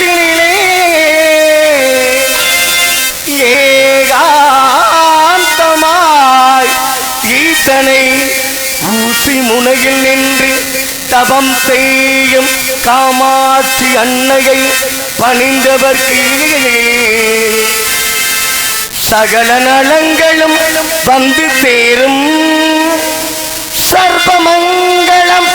காட்டினிலே ஏகாந்தமாய் ஈசனை ஊசி முனையில் நின்று தபம் செய்யும் காமாட்சி அன்னையை பணிந்தவர்க்கு சகல நலங்களும் வந்து சேரும். சர்வமங்கலம்.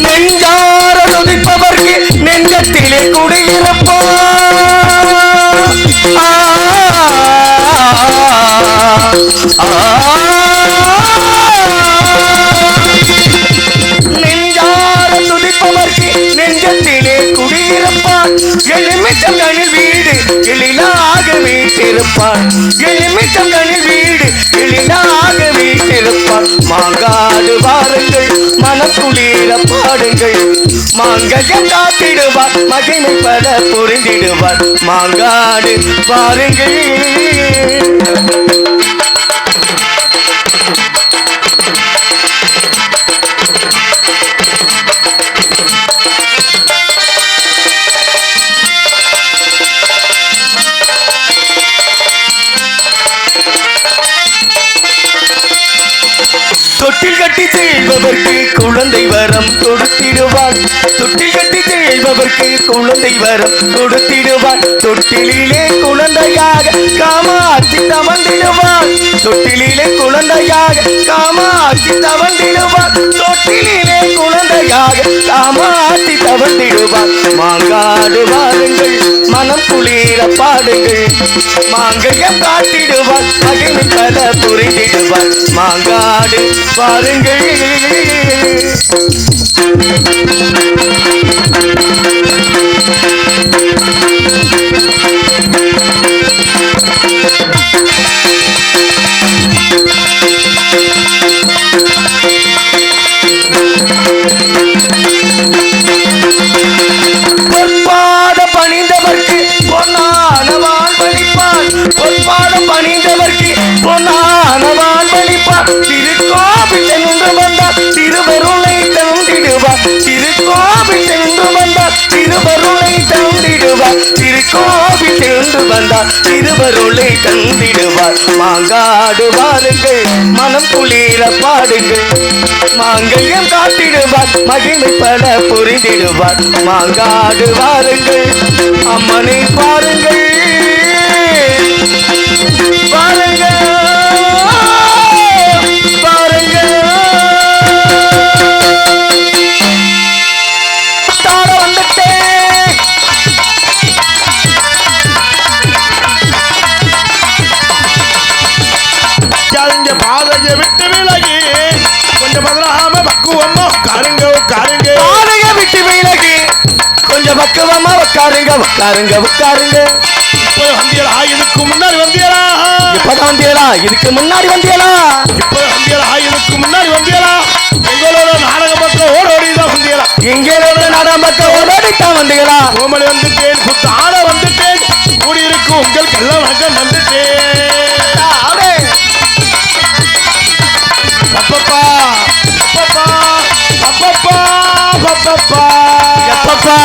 நெஞ்சார துதிப்பவர்க்கு நெஞ்சத்திலே குடியிருப்பார். நெஞ்சார துதிப்பவர்க்கு நெஞ்சத்திலே குடியிருப்பார். எலுமிச்சம் கணில் வீடு எழிலாக வீட்டிருப்பார். எலுமிச்சம் கணில் வீடு எழிலாக வீட்டிருப்பார். மாங்காடு வாருங்கள் மனக்குளிர பாடுங்கள். மாங்கல்யம் காத்திடுவார் மகிமை பல புரிந்திடுவார். மாங்காடு பாருங்கள். தொட்டில் கட்டி செல்பவர்க்கு குழந்தை வரம் கொடுத்திடுவார். தொட்டில் கட்டி செல்பவர்க்கு குழந்தை வரம் கொடுத்திடுவார். தொட்டிலே குழந்தையாக காமாட்சி தவழ்ந்திடுவார். தொட்டிலே குழந்தையாக காமாட்சி தவழ்ந்திடுவார். தொட்டிலே குழந்தையாக காமாட்சி தவழ்ந்திடுவார். மாங்காடு வாருங்கள் மனம் குளிர பாடுங்கள். மாங்கல்யம் காத்திடுவார் மகிமை பல புரிந்திடுவார். மாங்காடு பாருங்கள். பொற்பாத பணிந்தவர்க்கு பொன்னான வாழ்வளிப்பார். பொற்பாத பணிந்தவர்க்கு பொன்னான வாழ்வளிப்பார். திருக்கோவில் சென்று வந்தார் திருவருளை தந்திடுவார். திருக்கோவில் சென்று வந்தார் திருவருளை தந்திடுவார். திருக்கோவில் சென்று வந்தார் திருவருளை தந்திடுவார். மாங்காடு வாருங்கள் மனம் குளிர பாடுங்கள். மாங்கல்யம் காத்திடுவார் மகிமை பல புரிந்திடுவார். மாங்காடு வாருங்கள் அம்மனை பாருங்கள். பாருங்கள் பாருங்கள். தார வந்துட்டே பாதையை விட்டு விலகி கொஞ்சம் பதறாம பக்குவமா உட்காருங்க உட்காருங்க. பாதையை விட்டு விலகி கொஞ்சம் பக்குவமா உட்காருங்க உட்காருங்க உட்காருங்க. இப்ப வந்தியலா இதுக்கு முன்னாடி வந்தியலா. இப்பதான் வந்தியலா இதுக்கு முன்னாடி வந்தியலா. இப்ப வந்தியலா இதுக்கு முன்னாடி வந்தியலா. எங்களோட நாடக பக்கம் ஓடோடிதான் வந்தியலா. எங்களோட நாடக பக்கம் ஓடோடித்தான் வந்தீங்களா. கோமலி வந்துட்டேன் குத்தாட வந்துட்டேன். கூடியிருக்கு உங்களுக்கு எல்லாம் வணக்கம் வந்துட்டேன். அப்பப்பா அப்பப்பா அப்பப்பா அப்பப்பா எப்பப்பா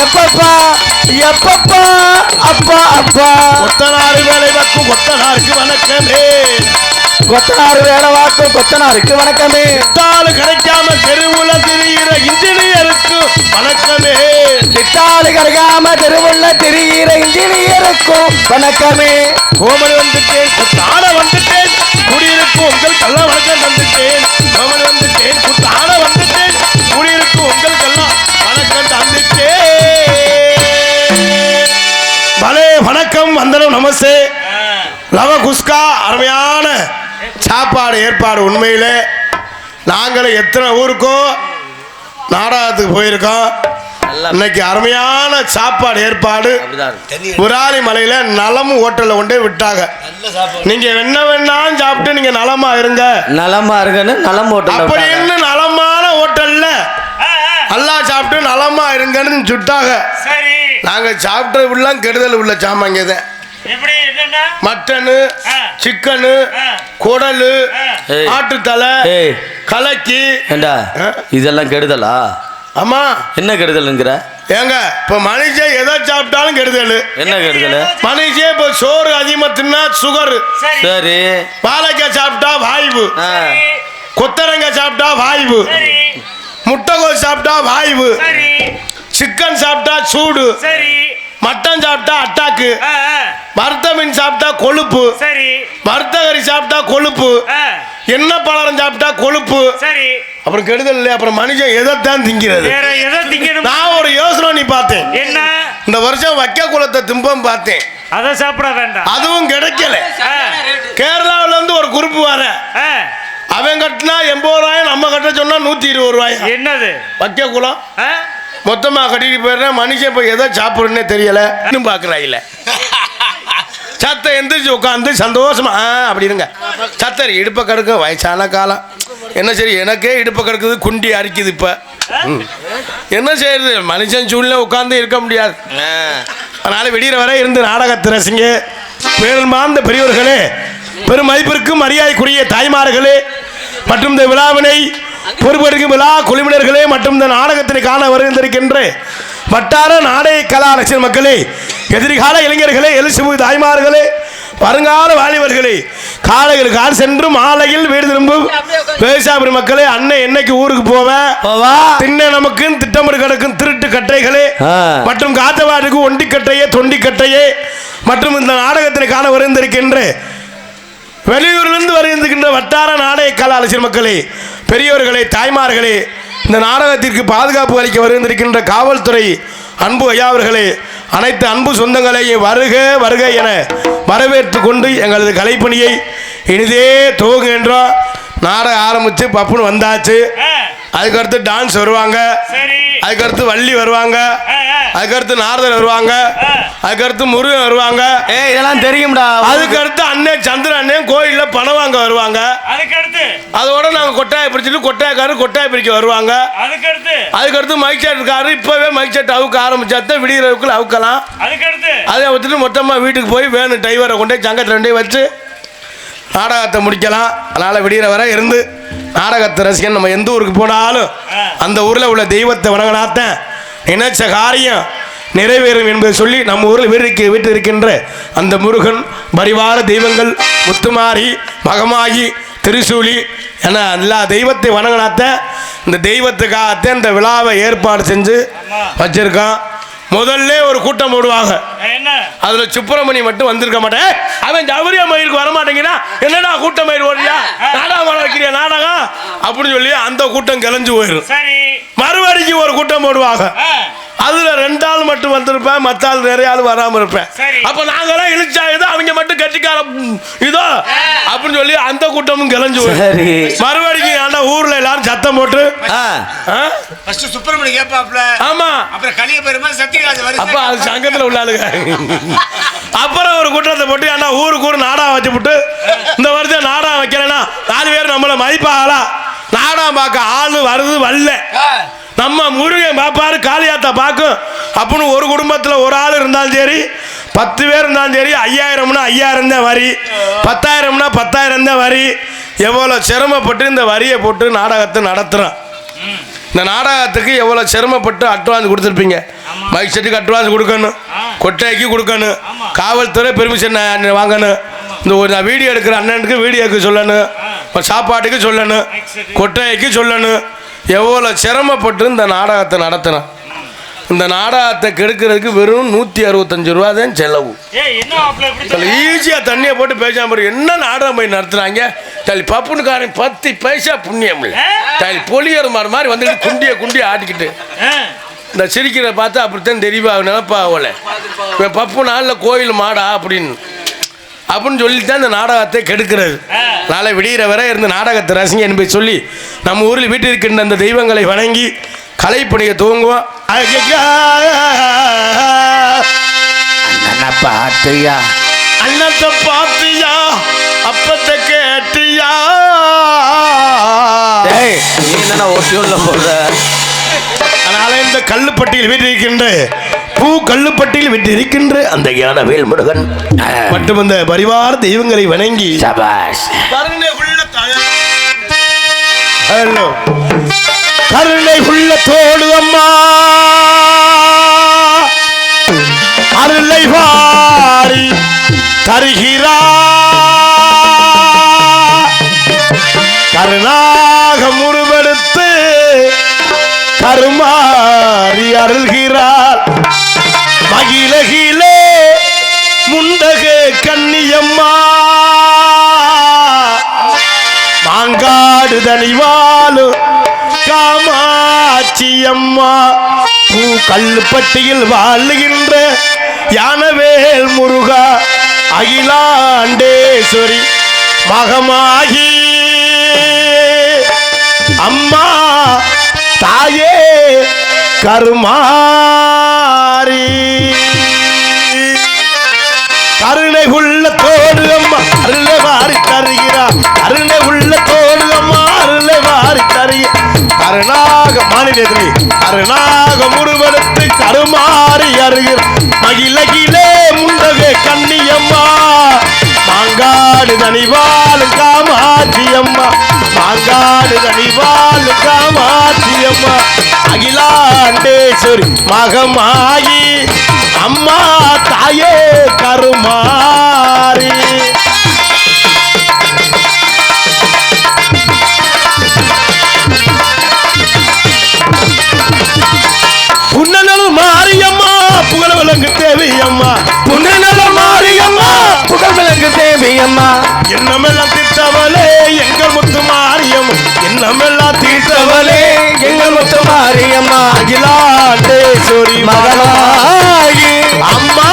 எப்பப்பா எப்பப்பா அப்பா அப்பா. கொத்தனாறு வேலை வாக்கும் கொத்தனாருக்கு வணக்கமே. கொத்தனாறு வேலை வாக்கும் கொத்தனாருக்கு வணக்கமே. சித்தாளு கிடைக்காம தெருவுல திரியிற இன்ஜினியருக்கு வணக்கமே. சித்தாளு கிடைக்காம தெருவுல திரியிற இன்ஜினியருக்கும் வணக்கமே. கோமலி வந்துட்டேன் குத்தாட வந்துட்டேன். குடியிருக்கும் உங்களுக்கெல்லாம் வணக்கம் தந்துட்டேன். கோமலி வந்துட்டேன் குத்தாட வந்துட்டேன். குடியிருக்கும் உங்களுக்கெல்லாம் வணக்கம் தந்துட்டேன். பலே வணக்கம் வந்தனம் நமஸ்தே. லவ குஸ்கா அருமையான சாப்பாடு ஏற்பாடு. உண்மையிலே நாங்களும் எத்தனை ஊருக்கோ நாடகத்துக்கு போயிருக்கோம். இன்னைக்கு அருமையான சாப்பாடு ஏற்பாடு. புராரி மலையில நலம் ஹோட்டல்ல கொண்டே விட்டாங்க. நீங்க என்ன வேணாலும் சாப்பிட்டு நீங்க நலமா இருங்க, நலமா இருங்கன்னு நலம் ஹோட்டல் அப்படின்னு நலமான ஹோட்டல்ல நல்லா சாப்பிட்டு நலமா இருங்கன்னு சுட்டாங்க. நாங்க சாப்பிட்டது உள்ள கெடுதல் உள்ள சாமாங்க தான். மட்டனு, சிக்கனு, குடலு, ஆட்டுத்தலை, கலக்கி. இதெல்லாம் கெடுதலா? ஆமா. என்ன கெடுதல்ங்கிற? ஏங்க இப்ப மனுஷன் எதை சாப்பிட்டாலும் கெடுதல். என்ன கெடுதல்? மனுஷன் இப்ப சோறு அதிகமா தின்னா சுகர். சரி. வாழைக்காய் சாப்பிட்டா வாய்வு, கொத்தரங்காய் சாப்பிட்டா வாய்வு, முட்டைகோஸ் சாப்பிட்டா வாய்வு, சிக்கன் சாப்பிட்டா சூடு, மட்டன் சாப்பிட்டா அட்டாக்கு, வறுத்த மீன் சாப்பிட்டா கொழுப்பு, வறுத்த கறி சாப்பிட்டா கொழுப்பு, எண்ணெய் பலரம் சாப்பிட்டா கொழுப்பு. அப்புறம் கெடுதல் இல்லை. அப்புறம் மனுஷன் எதைத்தான் திங்கிறது? நான் ஒரு யோசனை பார்த்தேன். என்ன? இந்த வருஷம் வைக்க குளத்தை திம்பம் பார்த்தேன். அதை சாப்பிட வேண்டாம். அதுவும் கிடைக்கல. கேரளாவில இருந்து ஒரு குரூப் வர, அவன் கட்டினா 80 ரூபாய், நம்ம கட்ட சொன்னா 120 ரூபாய். என்னது வைக்க குளம்? மொத்தமா கட்டிட்டு போயிடுறேன். மனுஷன் இப்ப எதை சாப்பிடுறேன்னே தெரியல. இன்னும் பாக்குறாயில சத்த எந்திரிச்சு உட்காந்து சந்தோஷமா அப்படி இருங்க. சத்தர் இடுப்ப கடுக்க வயசான காலம் என்ன சரி, எனக்கே இடுப்ப கிடக்குது, குண்டி அரிக்குது. இப்ப என்ன செய்யறது, மனுஷன் சூழ்நிலை உட்கார்ந்து இருக்க முடியாது. அதனால விடிகிற வரை இருந்து நாடகத்தை ரசிங்க. பெருமாந்த பெரியவர்களே, பெரும் மதிப்பிற்கும் மரியாதைக்குரிய தாய்மார்களே, மற்றும் இந்த விழாவினை பொறுப்பெடுக்கும் விழா குழுவினர்களே, மற்றும் இந்த நாடகத்தினை காண வருகின்ற வட்டார நாடக கலா ரசிகர் மக்களே, எதிர்கால இளைஞர்களே, எழுச்சிமிகு தாய்மார்களே, வருங்கால வாலிபர்களே, காலையில் கால் சென்று மாலையில் வீடு திரும்பும் விவசாய மக்களே, அண்ணன் என்னைக்கு ஊருக்கு போவேன், திண்ண நமக்கும் திட்டமிடு கிடக்கும் திருட்டு கட்டைகளே, மற்றும் காத்தவாட்டுக்கு ஒண்டிக்கட்டையே தொண்டிக்கட்டையே, மற்றும் இந்த நாடகத்தினை காண வருகின்ற வெளியூரிலிருந்து வருகின்ற வட்டார நாடக கலா ரசிகர் மக்களே, பெரியோர்களே, தாய்மார்களே, இந்த நாடகத்திற்கு பாதுகாப்பு அளிக்க வருகின்ற காவல்துறை அன்பு ஐயாவர்களே, அனைத்து அன்பு சொந்தங்களையும் வருக வருக என வரவேற்று கொண்டு எங்களது கலைப்பணியை இனிதே துவங்குகின்றோம். நாடகம் ஆரம்பிச்சு பப்புன்னு வந்தாச்சு. அதுக்கடுத்து டான்ஸ் வருவாங்க, அதுக்கடுத்து வள்ளி வருவாங்க, அதுக்கடுத்து நாரதர் வருவாங்க, அதுக்கடுத்து முருகன் வருவாங்க. இதெல்லாம் தெரியும்டா. அதுக்கடுத்து அண்ணன் சந்திர அண்ணன் கோயில்ல பணம் வாங்க வருவாங்க. அதோட நாங்க கொட்டாயை பிடிச்சிட்டு கொட்டாயக்காரரு கொட்டாயை பிடிக்க வருவாங்க. அதுக்கடுத்து மைக் செட்டுக்காரு இப்பவே மைக் செட் அவுக்க ஆரம்பிச்சாத்த விடிகிறவுக்குள்ள அவுக்கலாம். அதை வச்சுட்டு மொத்தமா வீட்டுக்கு போய் வேணும் டிரைவரை கொண்டு சங்கத்தில் ரெண்டே வச்சு நாடகத்தை முடிக்கலாம். அதனால் விடிகிற வரை இருந்து நாடகத்தை ரசிகன் நம்ம எந்த ஊருக்கு போனாலும் அந்த ஊரில் உள்ள தெய்வத்தை வணங்கினாத்தான் நினைச்ச காரியம் நிறைவேறும் என்பதை சொல்லி நம்ம ஊரில் வீட்டு இருக்கின்ற அந்த முருகன் பரிவார தெய்வங்கள் முத்துமாரி மகமாகி திரிசூலி என எல்லா தெய்வத்தை வணங்கினாத்தான் இந்த தெய்வத்துக்காகத்தான் இந்த விழாவை ஏற்பாடு செஞ்சு வச்சிருக்கான். முதல்ல ஒரு கூட்டம் போடுவாங்க, அதுல சுப்பிரமணி மட்டும் வந்திருக்க மாட்டேன். அவன் ஜவுரியா மயிலுக்கு வரமாட்டேங்கிறா, என்னடா கூட்டம் மயில் ஓடுறியா, நாடகம் வைக்கிறியா நாடகம் அப்படின்னு சொல்லி அந்த கூட்டம் கிளஞ்சு போயிடும். மறுபடிக்கு ஒரு கூட்டம் போடுவாங்க, அதுல 2 ஆள் மட்டும் வந்திருப்பேன், மற்ற ஆள் நிறைய ஆள் வராம இருப்பேன். அப்ப நாங்கெல்லாம் இழுச்சா இதோ அவங்க மட்டும் கட்டிக்கார இதோ அப்படின்னு சொல்லி அந்த கூட்டமும் கிளஞ்சு போயிடும். மறுபடிக்கு ஆனா ஊர்ல எல்லாரும் சத்தம் போட்டு சுப்பிரமணி கேப்பாப்ல. ஆமா, அப்புறம் கலிய பெருமாள் சத்தியராஜ் வருது. அப்ப அது சங்கத்துல உள்ள ஆளுங்க. அப்புறம் ஒரு கூட்டத்தை போட்டு ஆனா ஊருக்கு ஊர் நாடகம் வச்சு விட்டு இந்த வருஷம் நாடகம் வைக்கிறேன்னா 4 பேர் நம்மள மதிப்பாகலாம். நாடகம் பார்க்க ஆளு வருது வரல, நம்ம முருகன் பாப்பாரு காளியாத்தா பார்க்கும் அப்படின்னு ஒரு குடும்பத்தில் ஒரு ஆள் இருந்தாலும் சரி, 10 பேர் இருந்தாலும் சரி, 5000னா 5000 தான் வரி, 10,000னா 10,000 தான் வரி. எவ்வளோ சிரமப்பட்டு இந்த வரியை போட்டு நாடகத்தை நடத்துகிறோம். இந்த நாடகத்துக்கு எவ்வளோ சிரமப்பட்டு அட்வான்ஸ் கொடுத்துருப்பீங்க. மைக் செட்டுக்கு அட்வான்ஸ் கொடுக்கணும், கொட்டைக்கு கொடுக்கணும், காவல்துறை பெர்மிஷன் வாங்கணும், இந்த ஒரு வீடியோ எடுக்கிற அண்ணனுக்கு வீடியோக்கு சொல்லணும், சாப்பாட்டுக்கு சொல்லணும், கொட்டைக்கு சொல்லணும். எவ்வளோ சிரமப்பட்டு இந்த நாடகத்தை நடத்தினோம். இந்த நாடகத்தை கெடுக்கிறதுக்கு வெறும் 165 ரூபா தான் செலவு. ஈஸியா தண்ணியை போட்டு பேசாம என்ன நாடகம் போய் நடத்துறாங்க. தள்ளி பப்புனுக்காரன் 10 பைசா புண்ணியம் இல்லை. தள்ளி பொலியர் மாதிரி வந்துட்டு குண்டியை ஆட்டிக்கிட்டு இந்த சிரிக்கிறத பார்த்தா அப்படித்தான் தெரியவா நினைப்பா அவளை பப்பு நாளில் கோயில் மாடா அப்படின்னு சொல்லித்தான் இந்த நாடகத்தை கெடுக்கிறது. நாளை விடிகிற வரை இருந்து நாடகத்தை ரசிங்க என்பதை சொல்லி நம்ம ஊரில் வீட்டில் இருக்கின்ற அந்த தெய்வங்களை வணங்கி கலைப்பணியை தூங்குவோம். அண்ணனை பார்த்தியா, அண்ணத்தை பார்த்தியா, அப்பத்தை கேட்டியா? டேய் நீ என்ன ஒட்டியுள்ள போடுற? அதனால இந்த கல்லுப்பட்டியில் வீட்டிருக்கின்ற பூ கல்லுப்பட்டியில் வீட்டிருக்கின்ற அந்த ஞானவேல் முருகன் மற்றும் அந்த பரிவார தெய்வங்களை வணங்கி சபாஷ். ஹலோ கருணை உள்ள தோடு அம்மா அருளை வாரி தருகிறா கருணாக முருவெடுத்து கருமாறி அருள்கிறார் மகிழகிலே முண்டக கன்னியம்மா மாங்காடு தனிவாலு காமாட்சியம்மா பூ கல்லுப்பட்டியில் வாழுகின்ற யானவேல் முருகா அகிலாண்டேஸ்வரி மகமாகி அம்மா தாயே கருமாரி கருணை உள்ள தோடு அம்மா அருளை வாரி தருகிறார் கருணை உள்ள தோடு அம்மா அருளை வாரி தருகிறார் கருணாக மாநிலத்திலே கருணாக முருவெடுத்து கருமாறி அருகிறார் மகிழகிலே முண்டகே கன்னியம்மா மாங்காடு தனிவாள் காமாட்சியம்மா மாங்காடு தனிவாள் காமாட்சியம்மா அகிலாண்டேஸ்வரி மகமாயி அம்மா தாயே கருமாரி புன்னநல மாரியம்மா புகழ் விளங்கு தேவியம்மா புன்னநல மாரியம்மா புகழ் விளங்கு தேவியம்மா என்னமெல்லாம் தீர்த்தவளே எங்கள் முத்து மாரியம்மா என்னமெல்லாம் தீர்த்தவளே எங்கள் முத்து மாரியம்மா அகிலாண்டேஸ்வரி மகளாகி அம்மா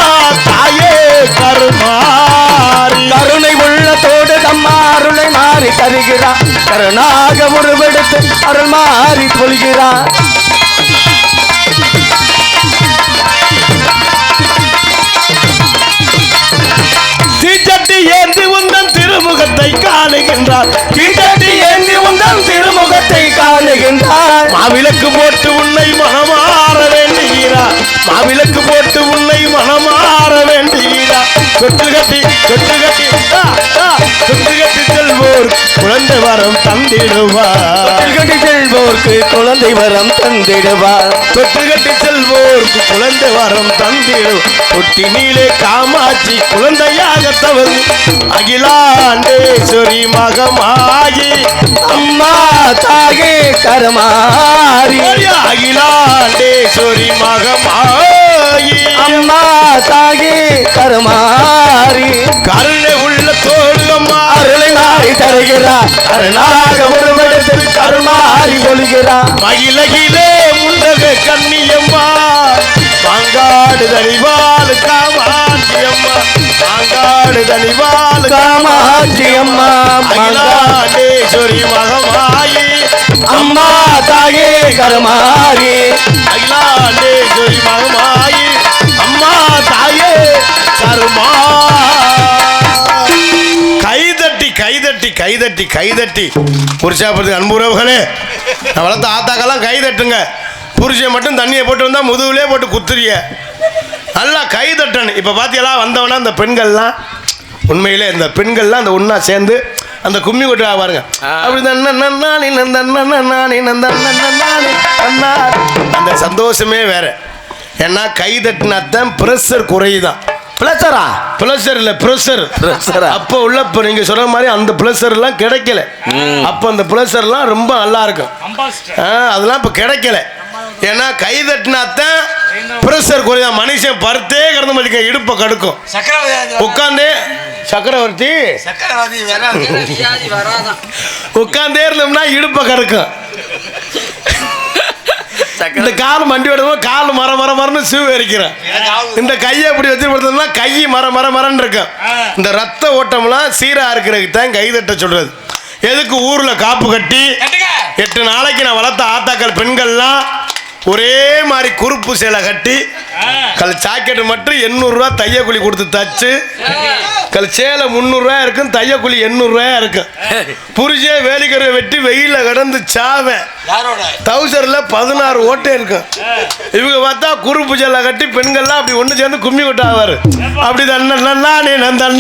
தாயே கருமாரி கருணை உள்ள தோடு தம்மா அருளை மாறி தருகிறார் கருணாக உருவெடுத்து அருள் மாறி கொள்கிறார் தீச்சட்டி ஏந்தி உந்தன் திருமுகத்தை காணுகின்றார் தீச்சட்டி ஏந்தி உந்தன் திருமுகத்தை காணுகின்றார் மாவிளக்கு போட்டு உன்னை மனமாற வேண்டுகிறார் மாவிளக்கு போட்டு உன்னை மனமாற வேண்டுகிறார் தொட்டு கட்டி செல்வோர் குழந்தை வரம் தந்திடுவார் கட்டி செல்வோர்க்கு குழந்தை வரம் தந்திடுவார் தொட்டு கட்டி செல்வோர்க்கு குழந்தை வரம் தந்திடும் தொட்டி நீலே காமாட்சி குழந்தையாக தவறு அகிலாண்டேஸ்வரி மகமாகி அம்மா தாயே கருமாரி அகிலாண்டேஸ்வரி மகமாகி அம்மா தாயே கருமாரி கருணை உள்ள தோடு அம்மா அருளை மாறி தருகிறார் கருணாக உருவெடுத்து கருமாறி கொள்கிறார் மகிழகிலே முண்டக கன்னியம்மா மாங்காடு தனிவாள் காமாட்சியம்மா மாங்காடு தனிவாள் காமாட்சியம்மா அகிலாண்டேஸ்வரி மகமாயி அம்மா தாயே கருமாரி அகிலாண்டேஸ்வரி மகமாயி அம்மா தாயே கருமா கைதட்டி புருஷாபுரத்துக்கு அன்புறவுகளே நான் வளர்த்த ஆத்தாக்கெல்லாம் கைதட்டுங்க புருஷன் மட்டும் தண்ணியை போட்டு வந்தா முதுகுலே போட்டு குத்துறிய நல்லா கைதட்டணும். இப்போ பார்த்தீங்களா வந்தவனா அந்த பெண்கள்லாம் உண்மையிலே இந்த பெண்கள்லாம் அந்த ஒன்றா சேர்ந்து அந்த கும்மி கொட்டு பாருங்க அப்படி அந்த சந்தோஷமே வேற. ஏன்னா கைதட்டினாத்தான் ப்ரெஷர் குறையுதான். ப்ளஷர் இல்ல ப்ரெஷர். அப்போ உள்ள இப்போ நீங்க சொல்ற மாதிரி அந்த ப்ளஷர் எல்லாம் கிடைக்கல. அப்போ அந்த ப்ளஷர் எல்லாம் ரொம்ப நல்லா இருக்கும். அதெல்லாம் இப்போ கிடைக்கல. ஏன்னா கைதட்டினாத்தான் ப்ரெஷர் குறையுதான். மனுஷன் பருத்தே கிடந்த மாதிரி இடுப்பை கடுக்கும். உட்காந்தே சக்கரவர்த்தி உட்காந்தே இருந்தோம்னா இடுப்பை கடுக்கும். இந்த கால் மண்டி விடும்போது கால் மரன்னு சீவு எரிக்கிறேன். இந்த கையை எப்படி வச்சு படுத்தோம்னா கை மரன்னு இருக்கும். இந்த ரத்த ஓட்டம்லாம் சீரா இருக்கிறதுக்கு தான் கைதட்ட சொல்றது. எதுக்கு ஊர்ல காப்பு கட்டி 8 நாளைக்கு நான் வளர்த்த ஆத்தாக்கள் பெண்கள்லாம் ஒரே மாதிரி குறுப்பு சேலை கட்டி ஜாக்கெட்டு மட்டும் 800 ரூபா தையக்கூலி கொடுத்து தச்சு சேலை 300 ரூபாய் இருக்கும், தையக்கூலி 800 ரூபாயா இருக்கும். புரிஞ்சே வேலிக்கரை வெட்டி வெயில கடந்து சாவேன். தௌசர்ல 16 ஓட்டே இருக்கும். இவங்க பார்த்தா குறுப்பு சேலை கட்டி பெண்கள்லாம் அப்படி ஒண்ணு சேர்ந்து கும்மி கொட்டாவாரு. அப்படி தன்னானே நந்தானே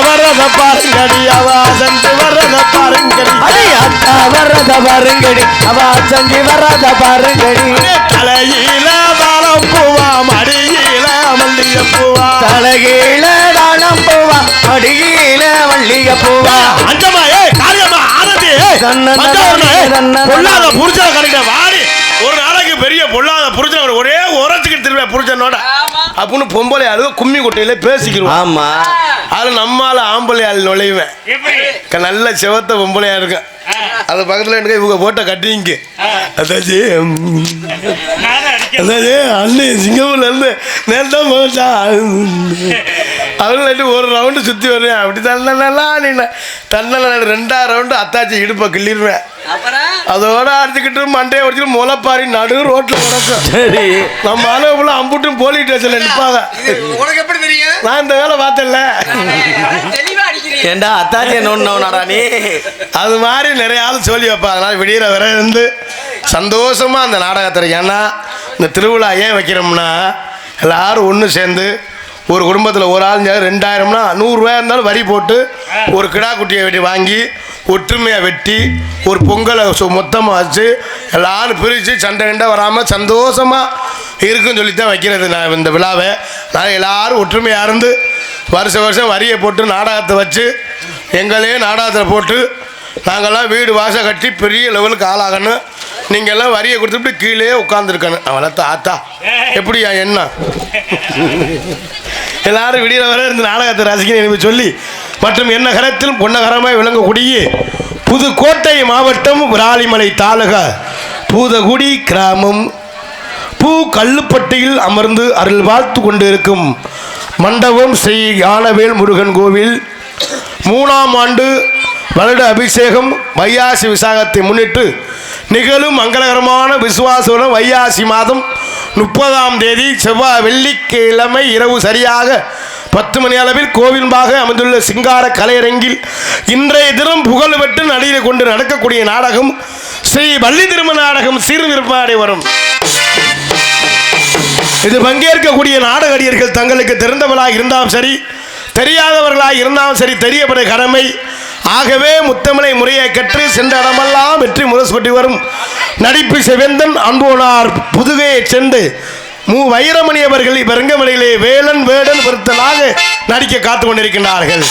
வரத பாருங்கடி அவா செஞ்சு வரத பாருங்கடி வரத பாருங்கடி அவா செஞ்சு வரத பாருங்கடி தலையில தாளம் பூவா மடியில மல்லிகை பூவா தலைகீழ தாளம் பூவா மடியில மல்லிகை பூவா அஞ்சமா காரியமா ஆரதி பொல்லாத புருஷனை கரெக்டா வாடி. ஒரு நாளைக்கு பெரிய பொல்லாத புருஷன் ஒரே உரத்துக்கு திரும்ப புருஷனோட அப்படின்னு பொம்பளை ஆளு கும்மி கொட்டையில பேசிக்கிறோம். ஆமா, அது நம்மால ஆம்பளை ஆள் நுழைவேன். நல்ல செவத்த பொம்பளையா இருக்கு. அது பக்கத்துல எனக்கு இவங்க போட்ட கட்டிங்க அதாச்சு அண்ணே சிங்கப்பூர்ல இருந்து நேரம் போட்டா அவங்கள ஒரு ரவுண்டு சுத்தி வருவேன். அப்படி தன்ன 2ஆவது ரவுண்டு அத்தாச்சி இடுப்பை கிள்ளிடுவேன். அதோட அடிச்சுக்கிட்டு மண்டையை உடச்சிட்டு முளைப்பாரி நடு ரோட்ல உடக்கும். சரி, நம்ம அளவுல அம்புட்டும் போலீஸ் ஸ்டேஷன்ல நிற்பாங்க. நான் இந்த வேலை பார்த்தேன்ல. ஏண்டா அத்தாச்சி நோண்டாடா நீ? அது மாதிரி நிறைய ஆள் சொல்லி வைப்பா. அதனால விடியிற வர இருந்து சந்தோஷமா அந்த நாடகத்தை. ஏன்னா இந்த திருவிழா ஏன் வைக்கிறோம்னா எல்லாரும் ஒன்று சேர்ந்து ஒரு குடும்பத்தில் ஒரு ஆள் 2000னா 100 ரூபாயா இருந்தாலும் வரி போட்டு ஒரு கிடா குட்டியை வெட்டி வாங்கி ஒற்றுமையாக வெட்டி ஒரு பொங்கலை மொத்தமாக வச்சு எல்லாரும் பிரித்து சண்டை கண்டை வராமல் சந்தோஷமாக இருக்குன்னு சொல்லித்தான் வைக்கிறது நான் இந்த விழாவை. நான் எல்லாரும் ஒற்றுமையாக இருந்து வருஷம் வரியை போட்டு நாடகத்தை வச்சு எங்களே நாடகத்தில் போட்டு நாங்கள்லாம் வீடு வாசல் கட்டி பெரிய லெவலுக்கு ஆளாகணும். நீங்கள் எல்லாம் வரியை கொடுத்துட்டு கீழே உட்காந்துருக்கணும். அவளை ஆத்தா எப்படியா என்ன எல்லாரும் விடிய வர இந்த நாடகத்தை ரசிக்கணும் சொல்லி மற்றும் என்ன கரத்திலும் பொன்னகரமாய் விளங்கக்கூடிய புதுக்கோட்டை மாவட்டம் விராலிமலை தாலுகா பூதகுடி கிராமம் பூ கல்லுப்பட்டியில் அமர்ந்து அருள் வாழ்த்து கொண்டிருக்கும் மண்டபம் ஸ்ரீ ஞானவேல் முருகன் கோவில் 3ஆம் ஆண்டு வருட அபிஷேகம் வையாசி விசாகத்தை முன்னிட்டு நிகழும் மங்களகரமான விசுவாசம் வையாசி மாதம் 30ஆம் தேதி செவ்வாய் வெள்ளிக்கிழமை இரவு சரியாக 10 மணி அளவில் கோவில்பாக அமைந்துள்ள சிங்கார கலையரங்கில் இன்றைய தினம் புகழ்பெற்று நடிகை கொண்டு நடக்கக்கூடிய நாடகம் ஸ்ரீ வள்ளி திருமண நாடகம் சீர்விருப்பாடி வரும். இது பங்கேற்கக்கூடிய நாடகடியர்கள் தங்களுக்கு தெரிந்தவர்களாக இருந்தாலும் சரி தெரியாதவர்களாக இருந்தாலும் சரி தெரியப்பட கடமை. ஆகவே முத்தமிழை முறையை கற்று சென்ற இடமெல்லாம் வெற்றி முரசு வரும் நடிப்பு செவேந்தன் அன்போனார் புதுகையை சென்று வைரமணி அவர்கள் இப்பரங்கமலையிலே வேலன் வேடன் பொருத்தலாக நடிக்க காத்து கொண்டிருக்கின்றார்கள்.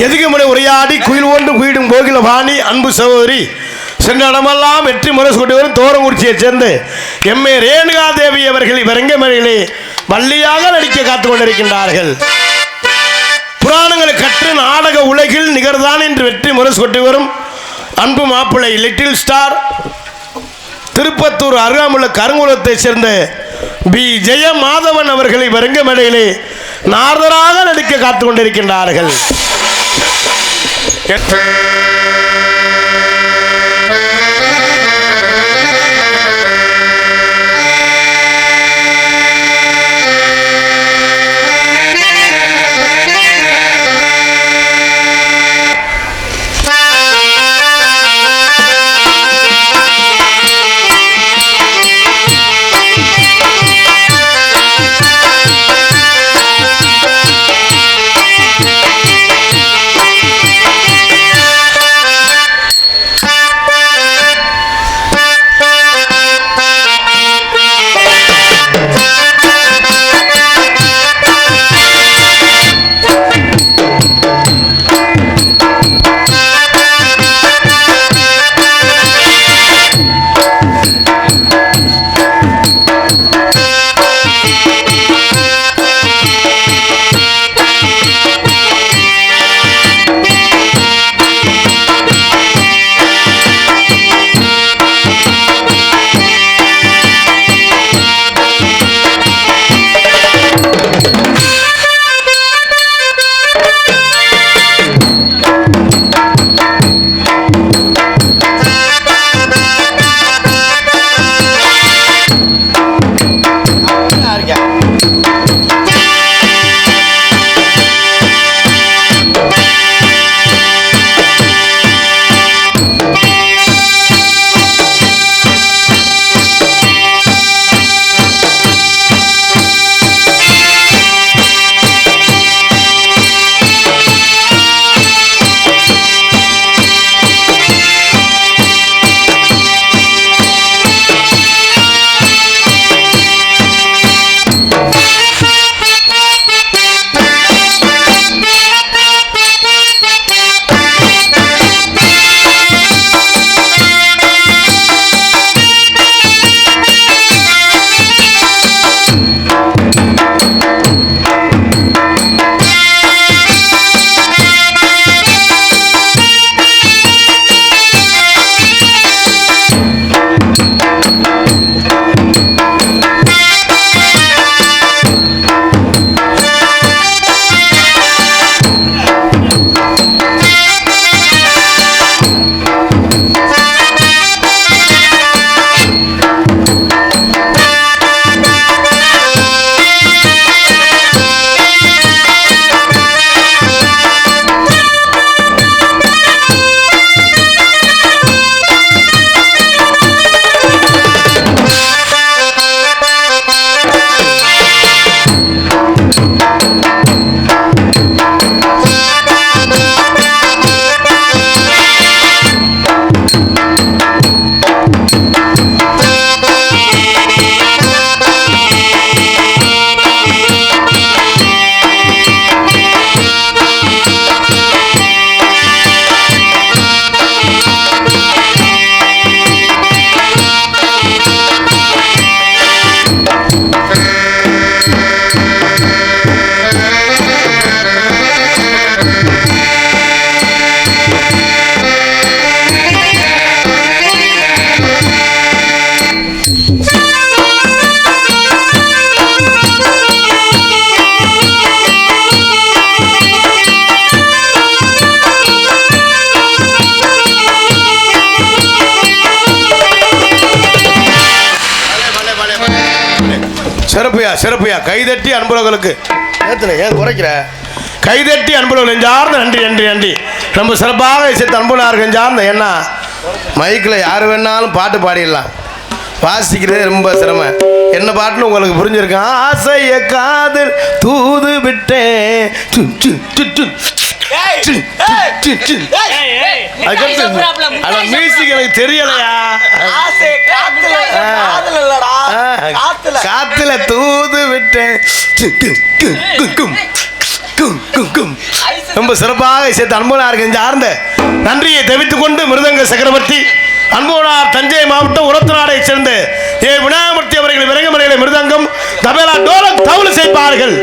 எதுக்கு முறை உரையாடி குயில் ஒன்று குயிடும் கோகில பாணி அன்பு சகோதரி சென்ற இடமெல்லாம் வெற்றி முரசு கொண்டு வரும் தோரங்குறிச்சியை சேர்ந்து எம்ஏ ரேணுகா தேவி அவர்கள் இப்பரங்கமலையிலே வள்ளியாக நடிக்க காத்து கொண்டிருக்கின்றார்கள். புராணங்களை கற்று நாடக உலகில் நிகர்தான் என்று வெற்றி முரசு கொண்டு வரும் அன்பு மாப்பிள்ளை லிட்டில் ஸ்டார் திருப்பத்தூர் அருகாமுள்ள கருங்குளத்தை சேர்ந்த பி ஜெயமாதவன் அவர்களை வருங்கமடையிலே நாரதராக நடிக்க காத்து கொண்டிருக்கின்றார்கள். சிறப்புயா சிறப்புயா. கைதட்டி அன்புறவர்களுக்கு ஏன் குறைக்கிற? கைதட்டி அன்புறவர்கள் நெஞ்சார்ந்த நன்றி நன்றி நன்றி. ரொம்ப சிறப்பாக இசைத்த அன்புனார் நெஞ்சார்ந்த. என்ன மைக்கில் யார் வேணாலும் பாட்டு பாடிடலாம், வாசிக்கிறதே ரொம்ப சிரமம். என்ன பாட்டுன்னு உங்களுக்கு புரிஞ்சிருக்கான். ஆசைய காதல் தூது விட்டேன். மியூசிக் எனக்கு தெரியலையா? காத்துல தூது விட்டேன். ரொம்ப சிறப்பாக சேர்த்து அன்பனார் சார்ந்த நன்றியை தெரிவித்துக் கொண்டு மிருதங்க சக்கரவர்த்தி அன்பனார் தஞ்சை மாவட்டம் உரத்தநாடை சேர்ந்த ஏ விநாயகமூர்த்தி அவர்கள் விரங்கமலையில மிருதங்கம் தபேலா டோலக் தவுளு செய்ப்பார்கள்.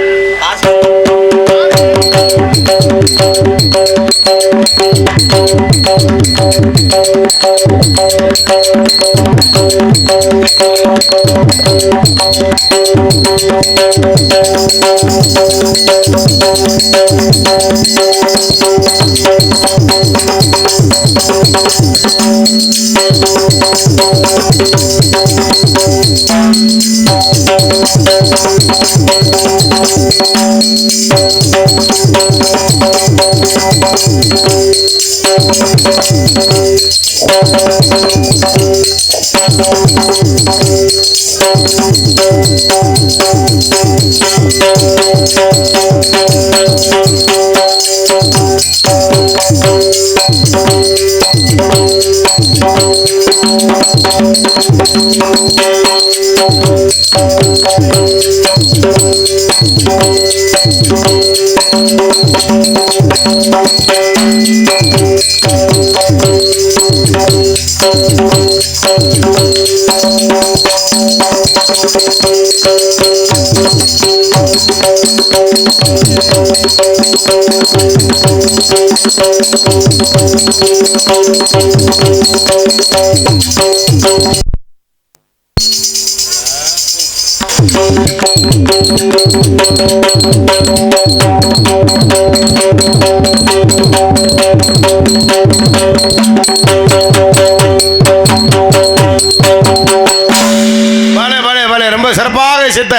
ரொம்ப சிறப்பாக சேர்த்த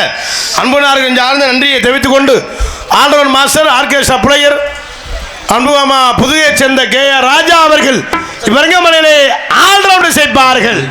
அன்பனார்கள் சார்ந்த நன்றியை தெரிவித்துக் கொண்டு ஆண்டவன் மாஸ்டர் ஆர்கெஸ்ட்ரா பிளேயர் அன்புமாமா புதுகையை சேர்ந்த KR ராஜா அவர்கள் இவரங்கமலையிலே ஆல்ரவுண்டர் சேர்ப்பார்கள்.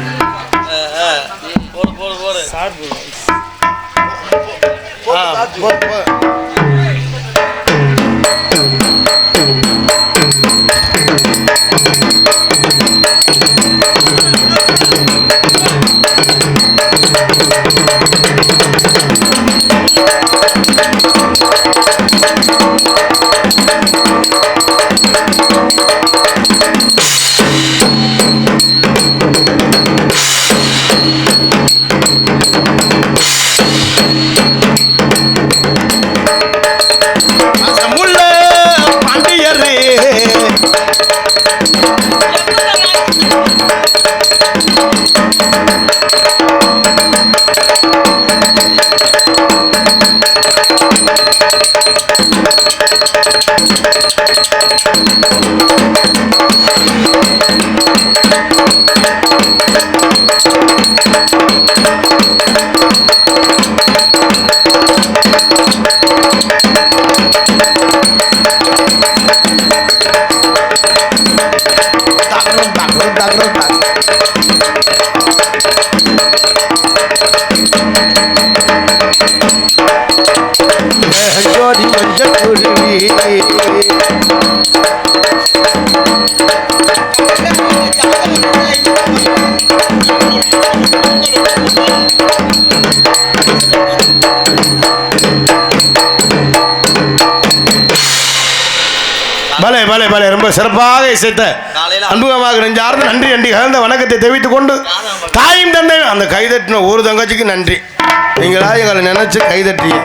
பலே பலே பலே ரொம்ப சிறப்பாக இசைத்த அன்புகமாக நெஞ்சார்ந்த நன்றி நன்றி கலந்த வணக்கத்தை தெரிவித்துக் கொண்டு தாயும் தந்தை அந்த கைதட்டின ஒரு தங்கச்சிக்கு நன்றி. நீங்களா எங்களை நினைச்சு கைதட்டிய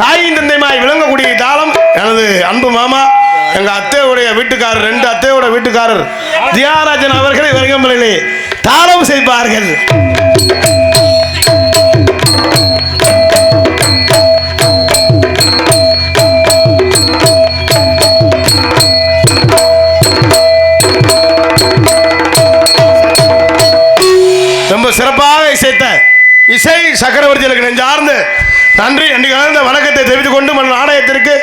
தாயும் தந்தைமாய் விளங்கக்கூடிய தாளம் எனது அன்பு மாமா எங்க அத்தையுடைய வீட்டுக்காரர், 2 அத்தையோட வீட்டுக்காரர் தியாகராஜன் அவர்களை விரங்கமலையிலே தாளம் செய்வார்கள். ரொம்ப சிறப்பாக இசைத்த இசை சக்கரவர்த்திகளுக்கு நெஞ்சார்ந்து நன்றி நன்றி கலந்த வணக்கத்தை தெரிவித்துக் கொண்டு மண் நாடகத்திற்கு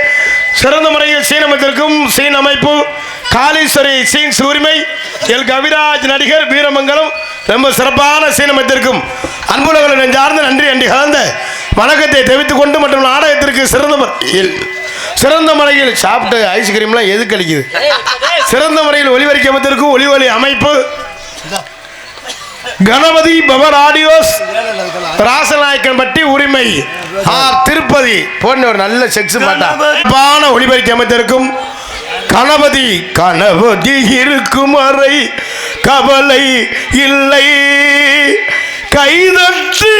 சிறந்த முறையில் சீனமைத்திற்கும் சீன் அமைப்பு காளீஸ்வரி சீன்ஸ் உரிமை எல் கவிராஜ் நடிகர் வீரமங்கலம் ரொம்ப சிறப்பான சீனமைத்திற்கும் அன்புலகளை நெஞ்சார்ந்து நன்றி நன்றி கலந்த வணக்கத்தை தெரிவித்துக் கொண்டு மற்றும் நாடகத்திற்கு சிறந்த முறையில் சாப்பிட்ட ஐஸ்கிரீம்லாம் எதுக்கு அளிக்குது சிறந்த முறையில் ஒலிவரிக்கை அமைத்திற்கும் ஒலி அமைப்பு கணபதி பவர் ஆடியோஸ் ராசநாயக்கன்பட்டி உரிமை திருப்பதி போன்ற ஒரு நல்ல செக்ஸ் பாட்டான ஒளிபரிக்க அமைத்திருக்கும் கணபதி கணபதி இருக்கும் அறை கவலை இல்லை கைதட்டு